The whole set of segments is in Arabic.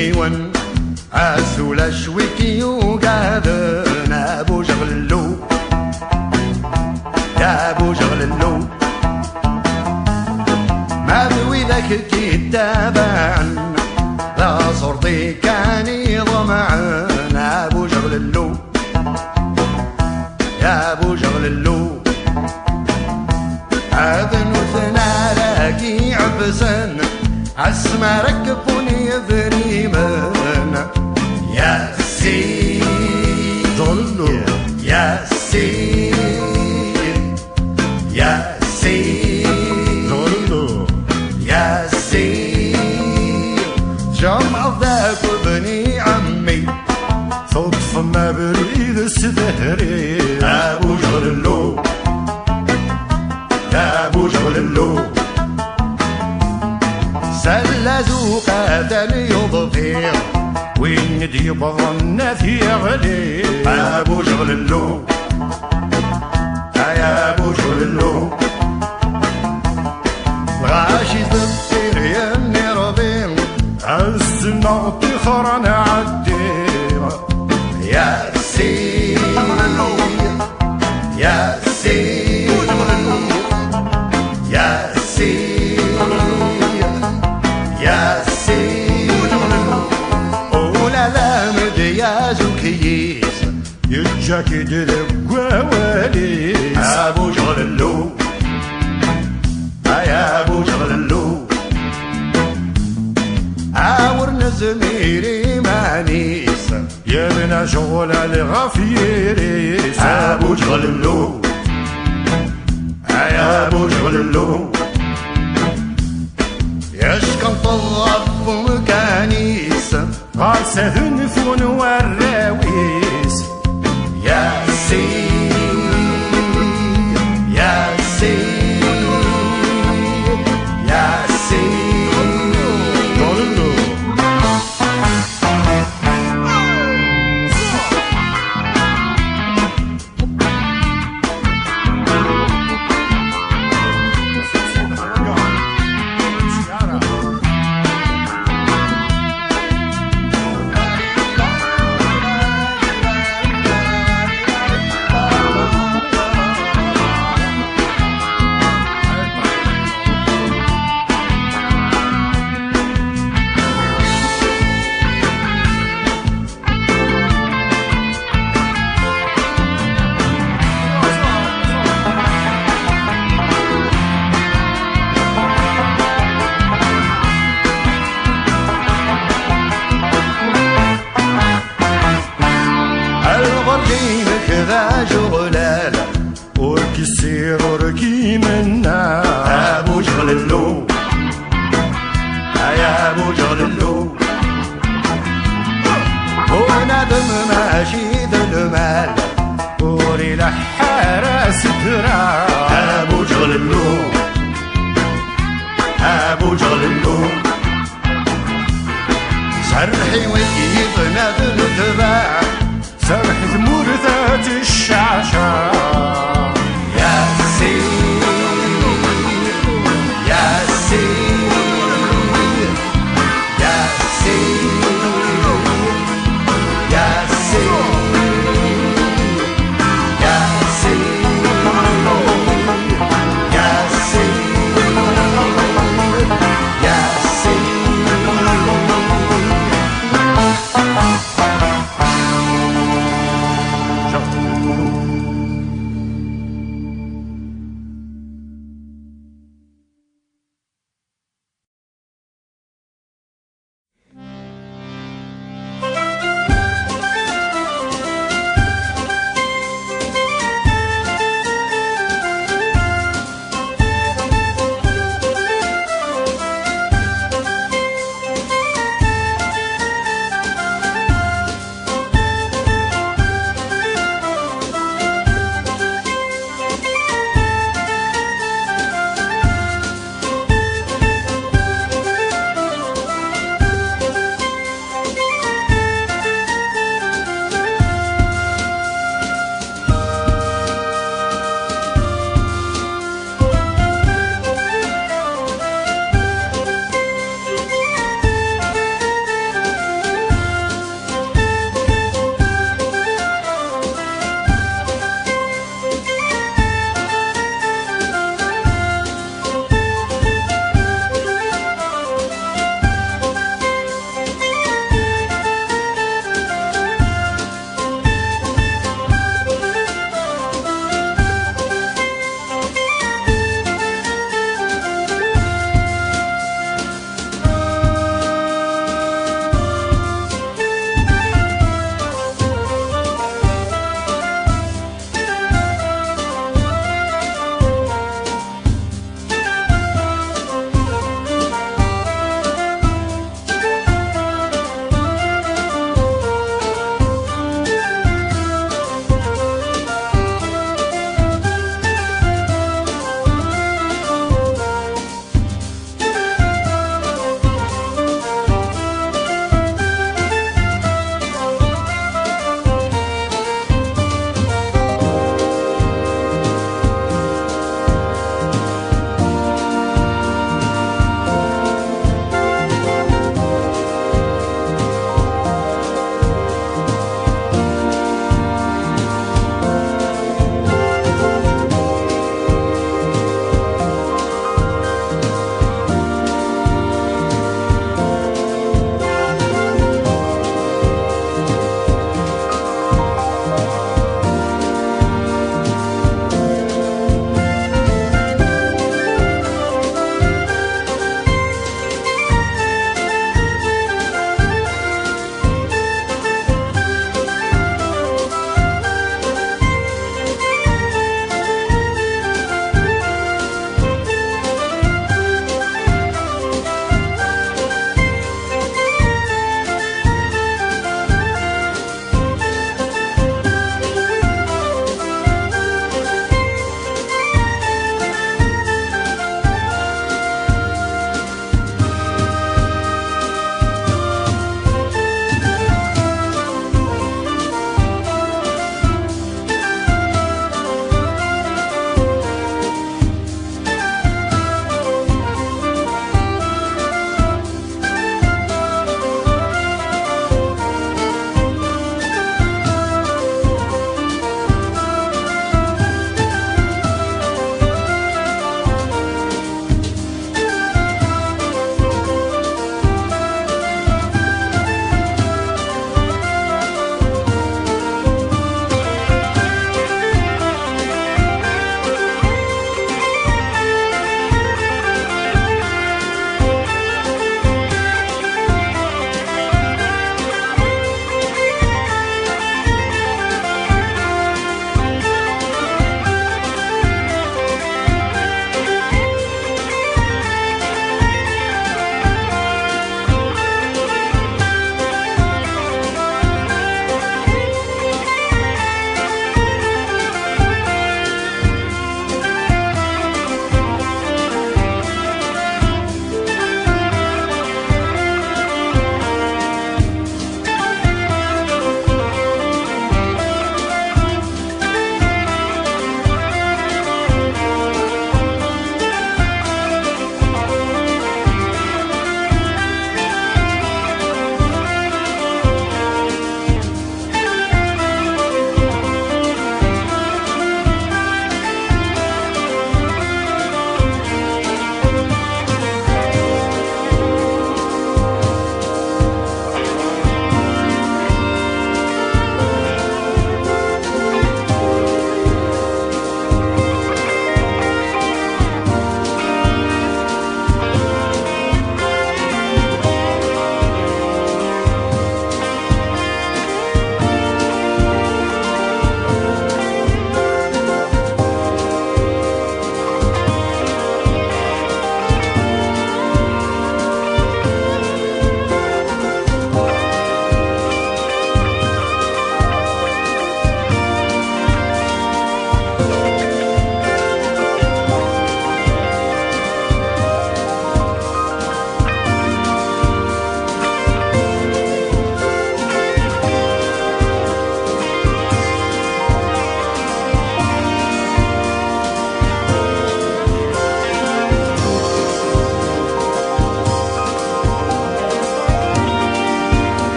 نيون عسول شويكي وقادن ابو جغللو يا ابو جغللو ما بوي ذاك الكتابان لا صرتي كاني ضمعان ابو جغللو يا ابو جغللو اذن وثنا راكي عبسن عسما ركبوني ذريمن يا سيد جغللو يا سيد يا سيد جغللو يا سيد جمع ذاك ابني عمي صدف ما بريد السدهري ابو جغللو يا ابو جغللو سلزو قاتل يضفير وين دي بظن في غلي ابو جغللو يا ابو جغللو غاشي تبصير يمني ربيم السنة تخرن عالدير يا سيد يا سيد يا سيد يا سيد ولا لا مدياز وكيس يجاك يدرب وواليس ابو جغللو يا ابو جغللو عاور نزميري مانيس يا بنا شغل الغفيريس ابو جغللو يا ابو جغللو يشكن طلب مكانيس غارسه النفون والراويس يا سيد يا سيد يا سيد كذا جغلال وركي السير وركي منا ابو جغللو يا ابو جغللو ونادم ماشي ذا المال وري لحارة سترا ابو جغللو ابو جغللو سرحي وكيف نادم تباع سرحت مرثات الشعشع يا سيد يا سيد يا سيد يا سيد يا سيد يا سيد يا سيد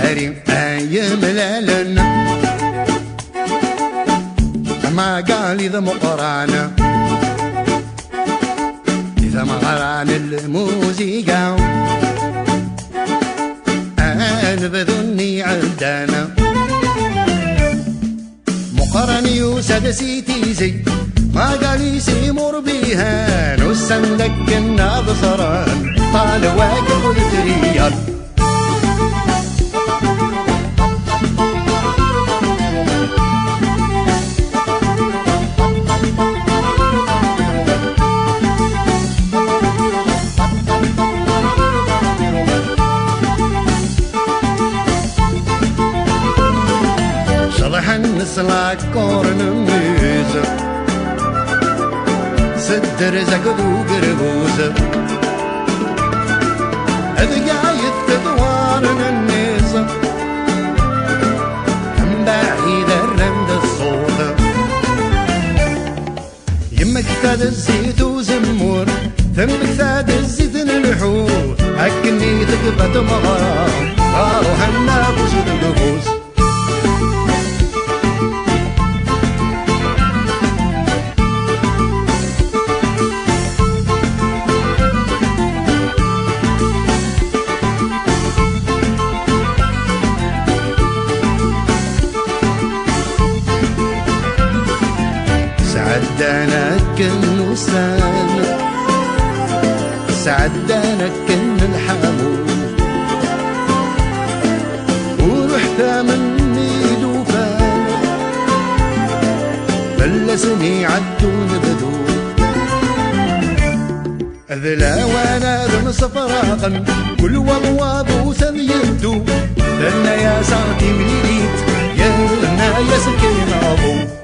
أري أي ملالنا ما قال إذا مقرانا إذا ما قران الموسيقى أنا بذني عندنا مقرني وسد سيتيزي ما قال يسيمر بيها نوسن لك الناظران طال واقف ويتريال Like corn music صدر زقدو قربوزة أذقايت تدوارن النيزة من بعيد الرمد الصوت يمك ثاد الزيت وزمور ثمك ثاد الزيت الحوت أكني تقبت مغرام طارو هالنابوس ودقبوس سعدنا كن سنة سعدنا كن الحمود ورحت مني دوفان بلسني عدون بدود أذلا وانا ذم صفراقا كل وضواب وثن يبدو لنا يا ساعتي مليت يا لنا يا سكين أبو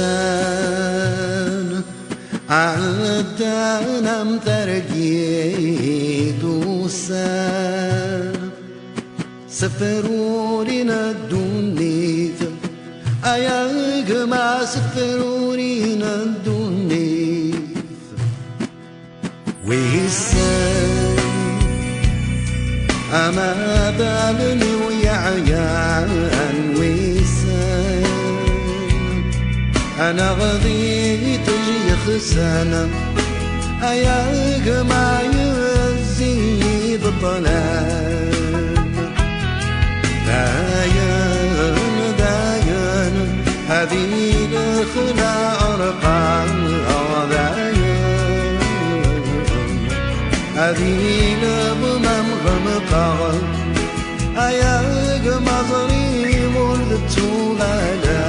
وسان عدنا مترقيت وسان سفرورنا الدنيا أيا جماعة سفرورنا الدنيا وسان أما بالني ويعيان وسان أنا غضيت خسانة أيا جماعة يزيد الظلام دايان دايان هذه الخلا أرقام دايان هذه الأمم غمقا أيا جماعة ظليم ولدتوغالا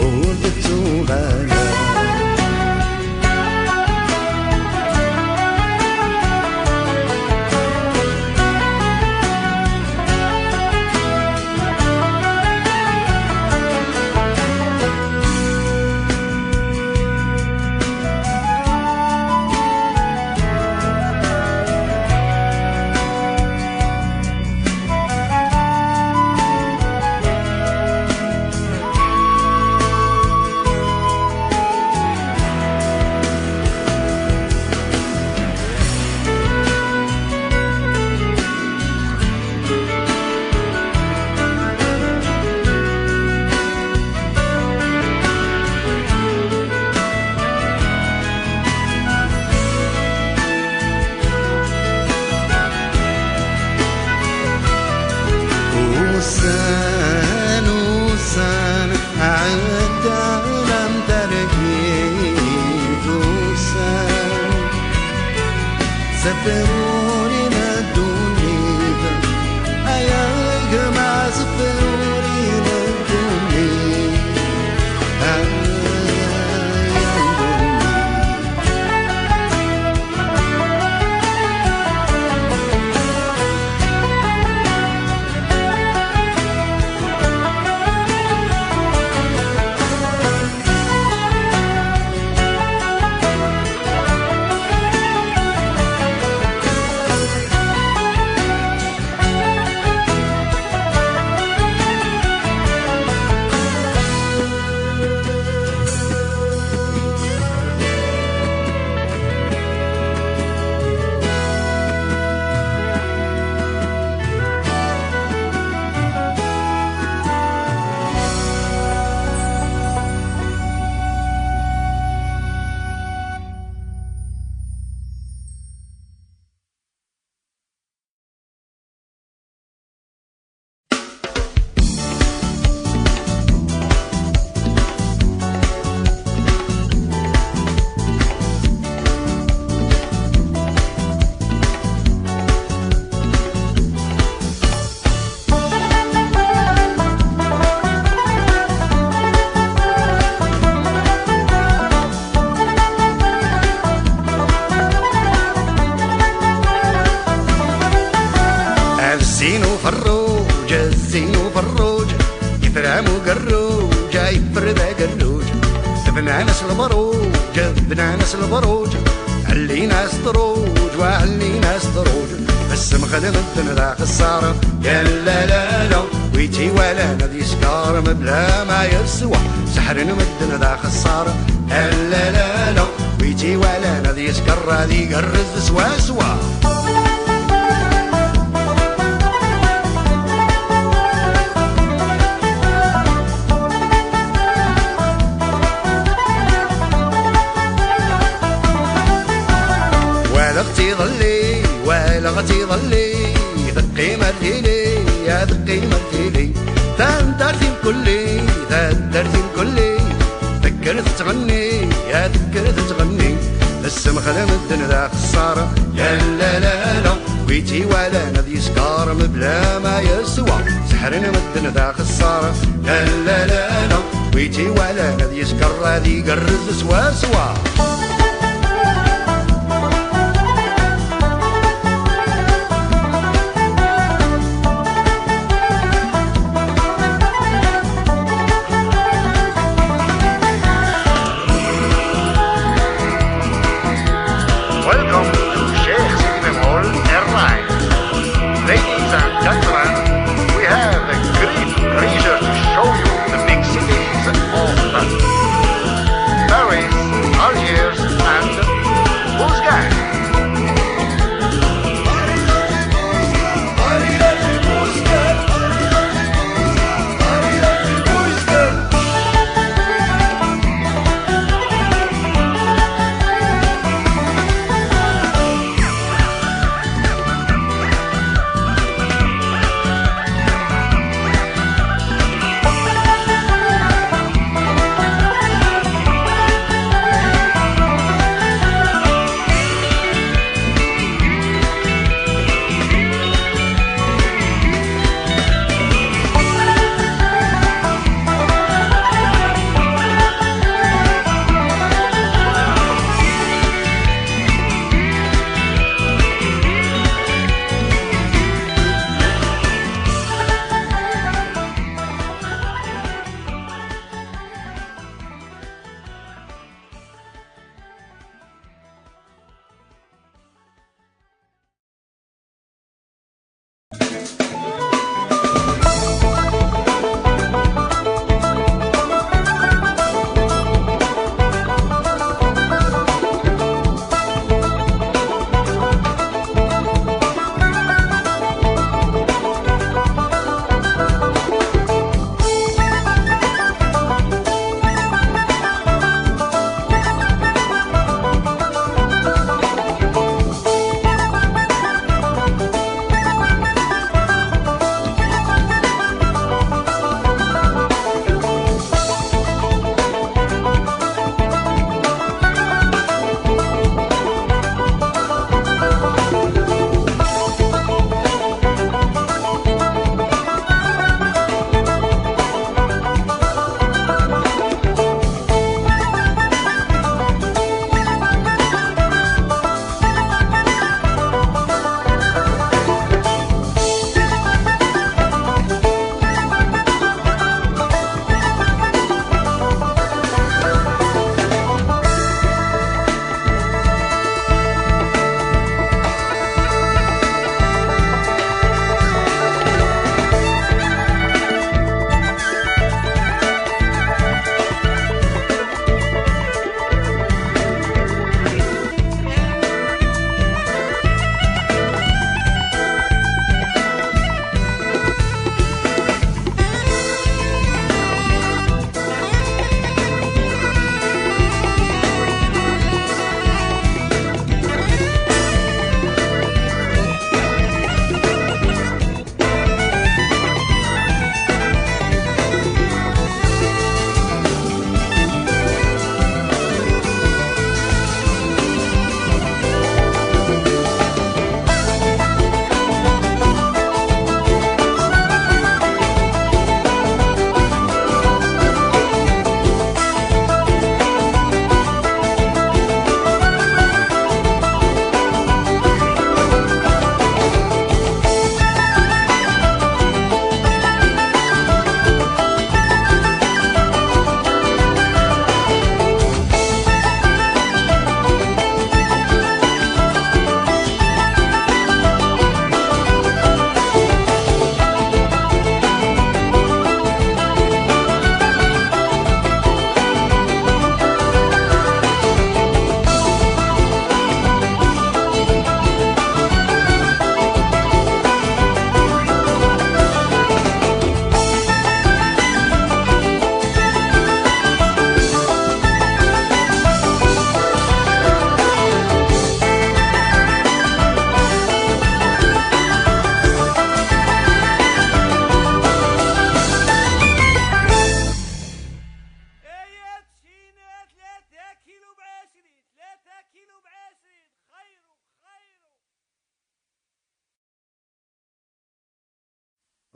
ولدتوغالا سفروني ندوني أيا جماعة سفروني ندوني الزين وفروج يفرامو قروج يفرد قروج بنانس البروج بنانس البروج علي ناس دروج وعلي ناس دروج بس مخدم الدن ذا خسارة يا لا لا لا ويتي ولا نذي سكار مبلا ما يسوى سحر مدن ذا خسارة يا لا لا لا ويتي ولا نذي سكر ذي قرز سوا سوا ولغتي ظلي ولغتي ظلي ذقي مرتيلي يا ذقي مرتيلي تندرتي كلي تندرتي كلي ذكرت تغني يا ذكرت تغني لسه مخدم الدن ذا خسارة يا لا لا لا ويتي ولا نذي سكار مبلا ما يسوى سحرنا مدن ذا خسارة يا لا لا لا ويتي ولا نذي سكر ذي قرز سوا سوا Welcome to Sheikh Sidi Mall Airlines. Ladies and gentlemen, we have a great pleasure to show you the big cities of Paris, Algiers,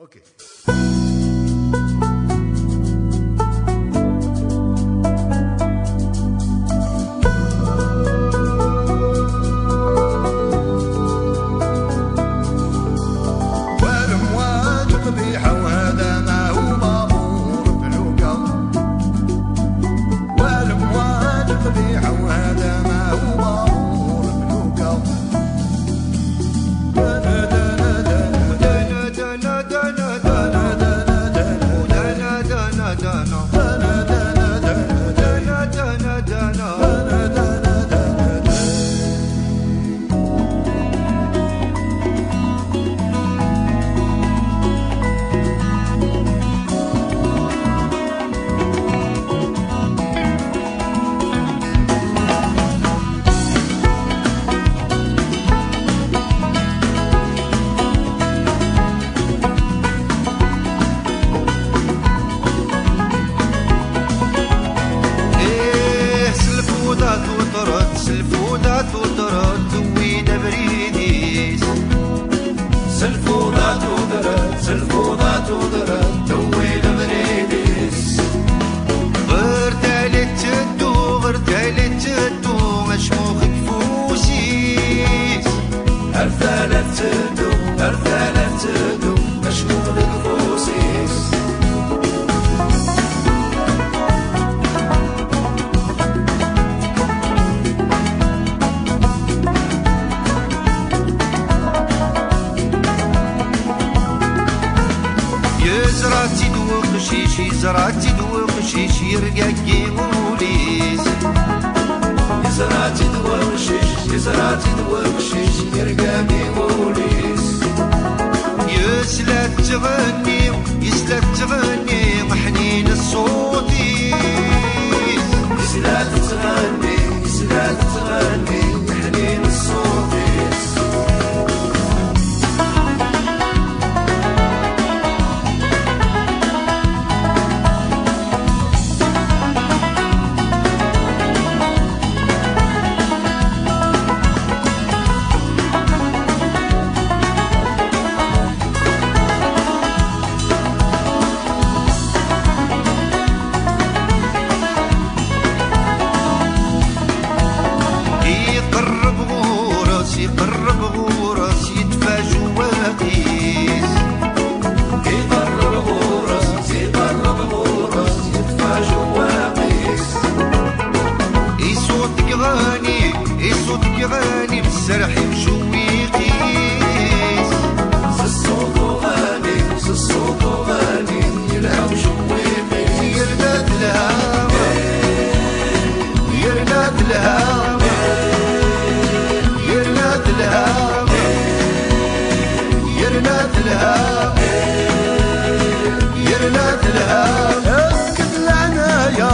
اوكي. والامواج قبيحه وهذا ما هو بابور بلوكا. والامواج قبيحه وهذا ما هو بابور بلوكا. سلفودات وطرد دوينا بريديس. سلفودات ودرت سلفودات ودرت دوينا بريديس. غير تالت تدو مشموخ كفوسيس. هرثالت تدو مشموخ كفوسيس. زراتي دو قشيش يرقاقي موليس. يزراتي دو قشيش يرقاقي موليس. يسلات تغني محنين الصوتيس. يسلات تغني محنين الصوتيس. يقرب غورس يدفى جواقيس. يقرب غورس يدفى جواقيس. يصوتك غاني بالسرح مشويقيس. الصوت غاني يلعب شويقيس. يرنات لها اسكت العناية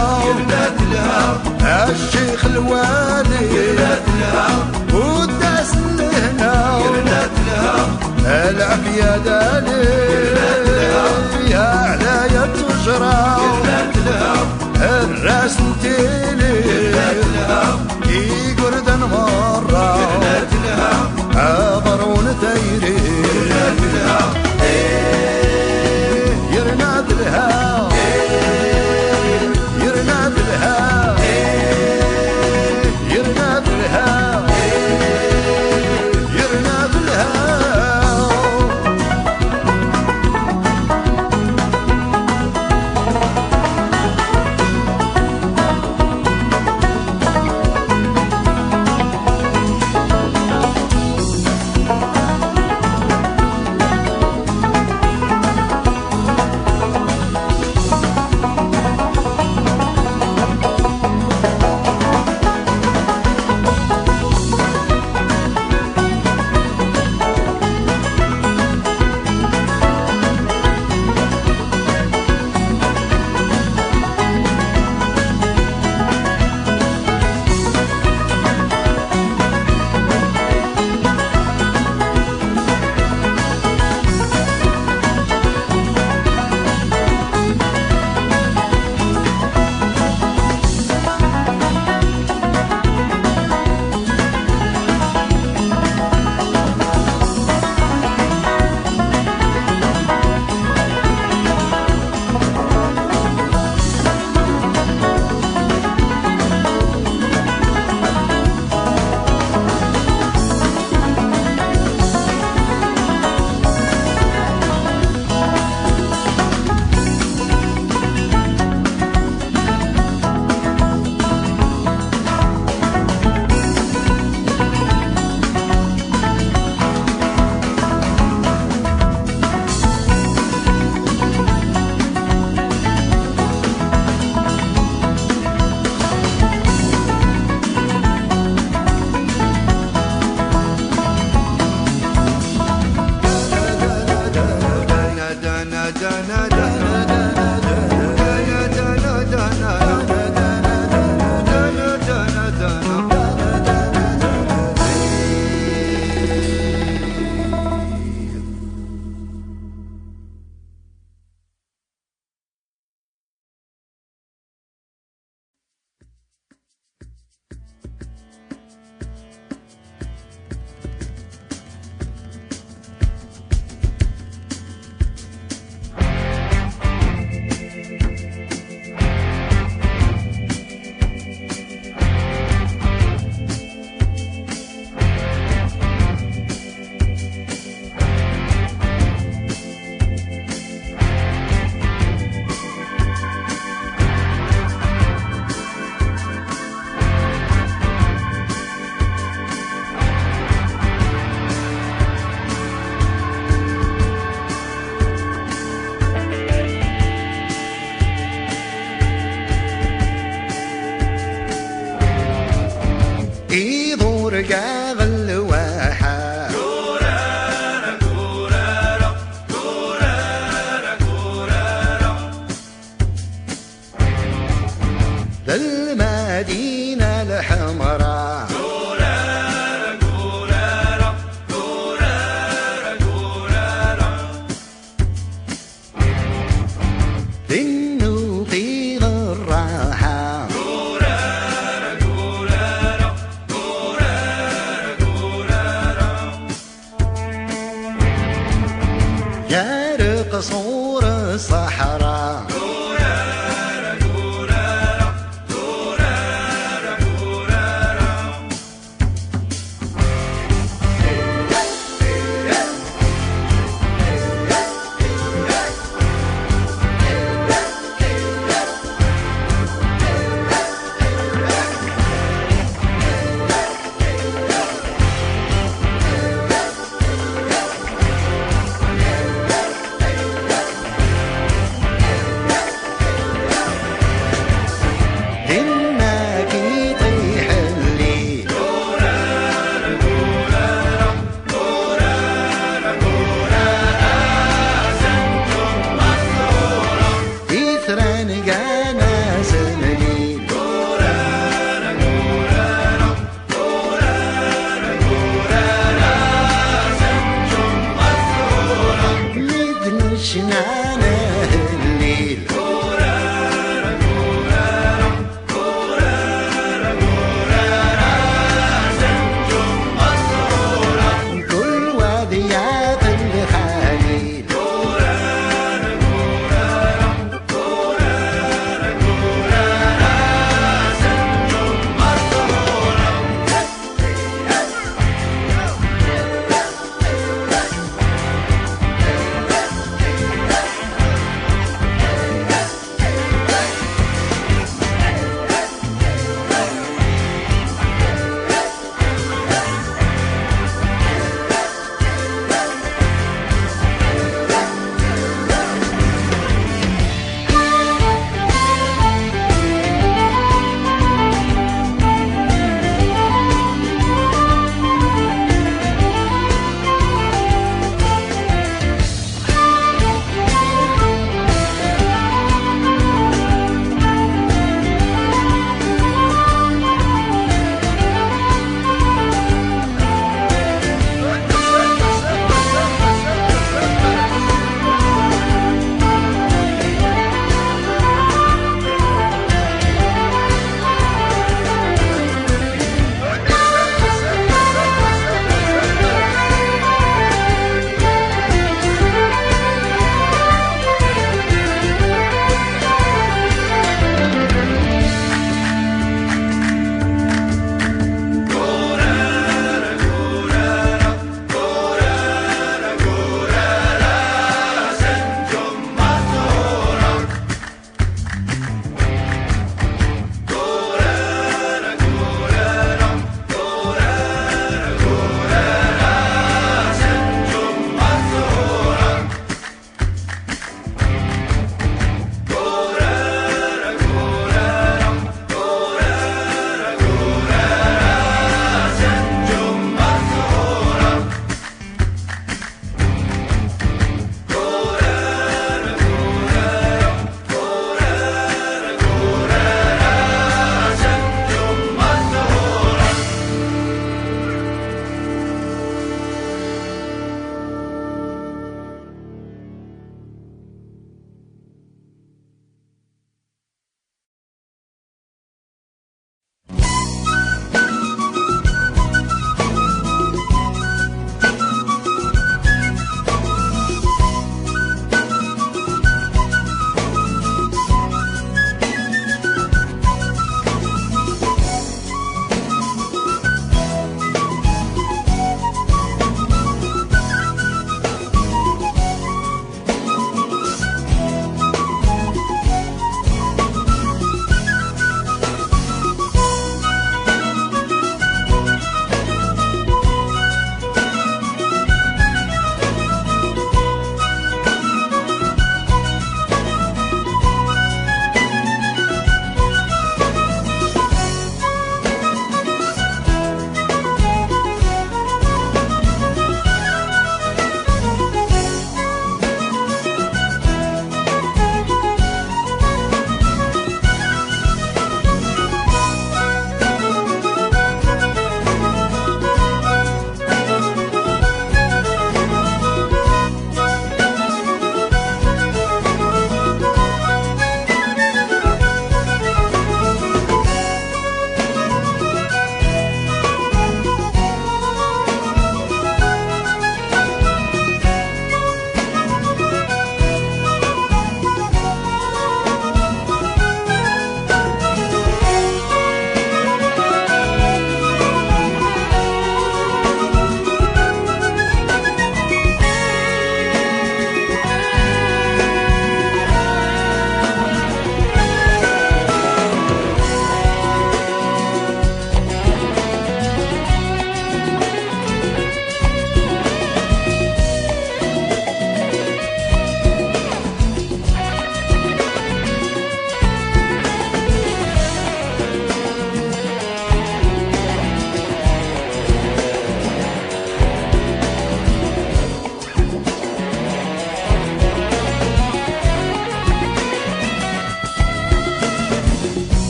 الشيخ الوالي وداس لهنا العافية دالي يا علايا تجرى الراس نتيلي يرقى غلواحة ذا المدينة الحمراء للنطير الراحة يا قصور الصحراء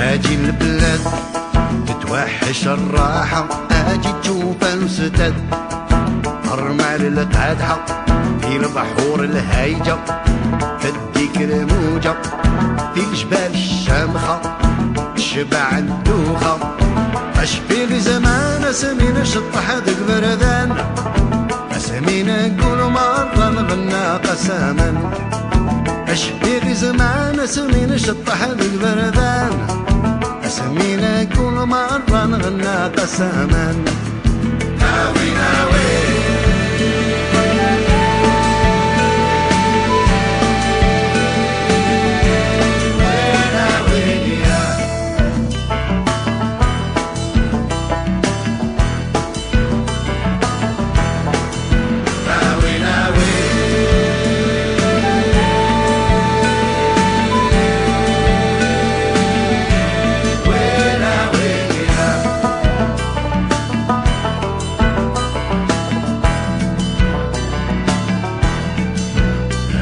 اجي البلاد تتوحش الراحة، اجي تشوف انستد ارمال القادحة في البحور الهايجة، تديك الموجة في الجبال الشامخة تشبع الدوخة. اشفي لي زمان اسمين شطح هذاك بردان، اسمين نقول مرة نغنى قساما. اشفي لي زمان اسمين شطح هذاك بردان، اسمين كل مرة نغنى قساما. ناوي ناوي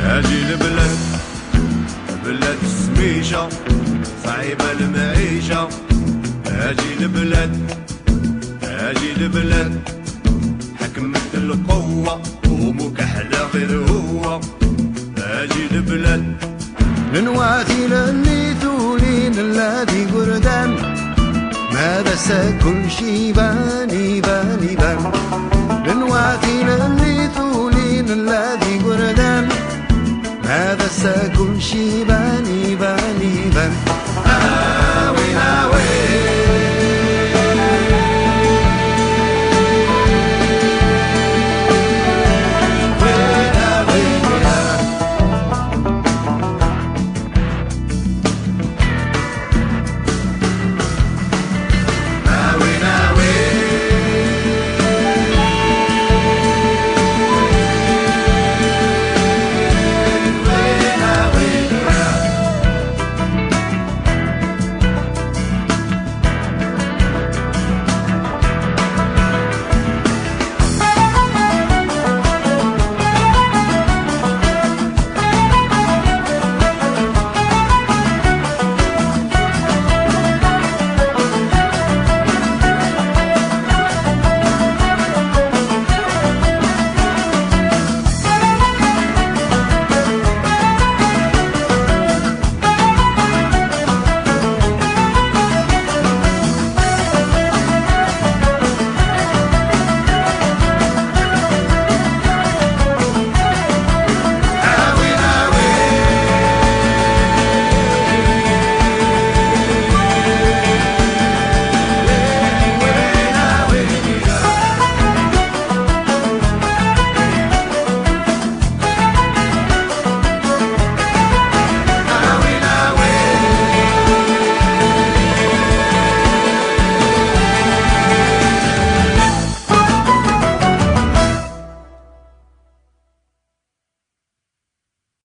هاجي البلاد بلاد السميشة صعيبة المعيشة. هاجي البلاد هاجي البلاد حكمت القوة ومكحلة غير هو. هاجي البلاد لنواتي للي ثولين الذي قردان، ماذا سكل شي باني باني بان. لنواتي للي ثولين الذي قردان، ماذا سكل شي باني باني بان. ناوي ناوي